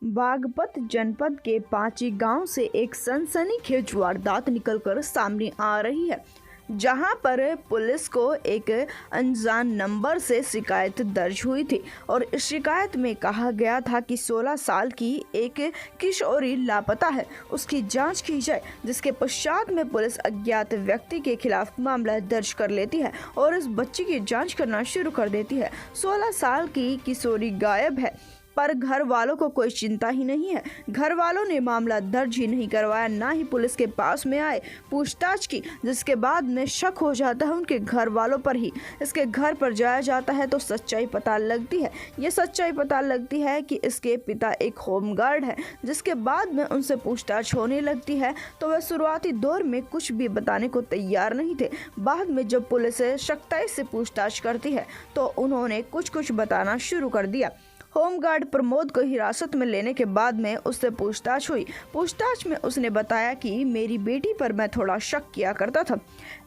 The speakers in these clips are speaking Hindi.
बागपत जनपद के पांची गांव से एक सनसनीखेज वारदात निकलकर सामने आ रही है, जहां पर पुलिस को एक अनजान नंबर से शिकायत दर्ज हुई थी और इस शिकायत में कहा गया था कि 16 साल की एक किशोरी लापता है, उसकी जांच की जाए। जिसके पश्चात में पुलिस अज्ञात व्यक्ति के खिलाफ मामला दर्ज कर लेती है और इस बच्ची की जांच करना शुरू कर देती है। 16 साल की किशोरी गायब है, पर घर वालों को कोई चिंता ही नहीं है। घर वालों ने मामला दर्ज ही नहीं करवाया, ना ही पुलिस के पास में आए, पूछताछ की, जिसके बाद में शक हो जाता है उनके घर वालों पर ही। इसके घर पर जाया जाता है तो सच्चाई पता लगती है। ये सच्चाई पता लगती है कि इसके पिता एक होमगार्ड है। जिसके बाद में उनसे पूछताछ होने लगती है तो वह शुरुआती दौर में कुछ भी बताने को तैयार नहीं थे। बाद में जब पुलिस सख्ताई से पूछताछ करती है तो उन्होंने कुछ बताना शुरू कर दिया। होमगार्ड प्रमोद को हिरासत में लेने के बाद में उससे पूछताछ हुई। पूछताछ में उसने बताया कि मेरी बेटी पर मैं थोड़ा शक किया करता था।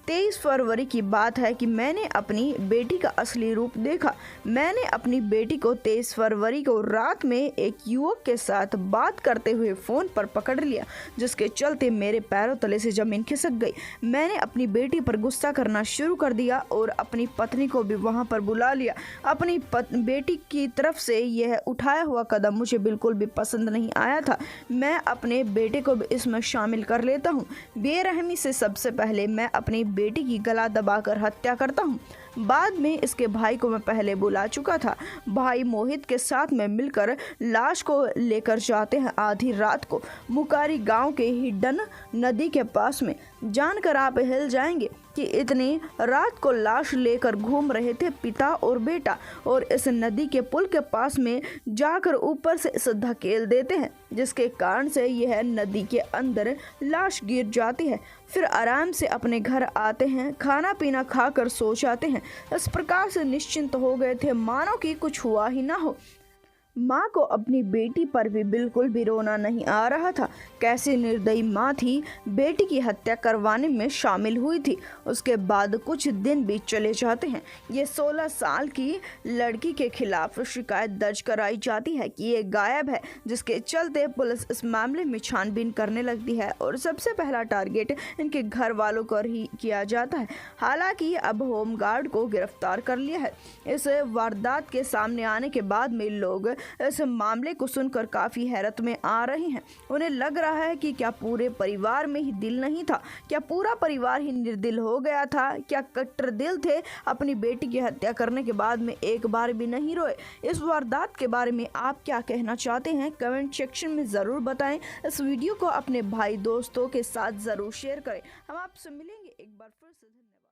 23 फरवरी की बात है कि मैंने अपनी बेटी का असली रूप देखा। मैंने अपनी बेटी को 23 फरवरी को रात में एक युवक के साथ बात करते हुए फ़ोन पर पकड़ लिया, जिसके चलते मेरे पैरों तले से ज़मीन खिसक गई। मैंने अपनी बेटी पर गुस्सा करना शुरू कर दिया और अपनी पत्नी को भी वहां पर बुला लिया। अपनी बेटी की तरफ से यह उठाया हुआ कदम मुझे बिल्कुल भी पसंद नहीं आया था। मैं अपने बेटे को भी इसमें शामिल कर लेता हूँ। बेरहमी से सबसे पहले मैं अपनी बेटी की गला दबाकर हत्या करता हूँ। बाद में इसके भाई को मैं पहले बुला चुका था। भाई मोहित के साथ में मिलकर लाश को लेकर जाते हैं आधी रात को मुकारी गांव के हिडन नदी के पास में। जानकर आप हिल जाएंगे कि इतनी रात को लाश लेकर घूम रहे थे पिता और बेटा, और इस नदी के पुल के पास में जाकर ऊपर से इसे धकेल देते हैं, जिसके कारण से यह नदी के अंदर लाश गिर जाती है। फिर आराम से अपने घर आते हैं, खाना पीना खाकर सो जाते हैं। इस प्रकार से निश्चिंत हो गए थे, मानो कि कुछ हुआ ही ना हो। माँ को अपनी बेटी पर भी बिल्कुल भी रोना नहीं आ रहा था। कैसी निर्दयी माँ थी, बेटी की हत्या करवाने में शामिल हुई थी। उसके बाद कुछ दिन भी चले जाते हैं। ये 16 साल की लड़की के खिलाफ शिकायत दर्ज कराई जाती है कि ये गायब है, जिसके चलते पुलिस इस मामले में छानबीन करने लगती है और सबसे पहला टारगेट इनके घर वालों को ही किया जाता है। हालांकि अब होमगार्ड को गिरफ्तार कर लिया है। इस वारदात के सामने आने के बाद में लोग इस मामले को सुनकर काफी हैरत में आ रहे हैं। उन्हें लग रहा है कि क्या पूरे परिवार में ही दिल नहीं था, क्या पूरा परिवार ही निर्दिल हो गया था, क्या कट्टर दिल थे, अपनी बेटी की हत्या करने के बाद में एक बार भी नहीं रोए। इस वारदात के बारे में आप क्या कहना चाहते हैं, कमेंट सेक्शन में जरूर बताएं। इस वीडियो को अपने भाई दोस्तों के साथ जरूर शेयर करें। हम आपसे मिलेंगे एक बार फिर से। धन्यवाद।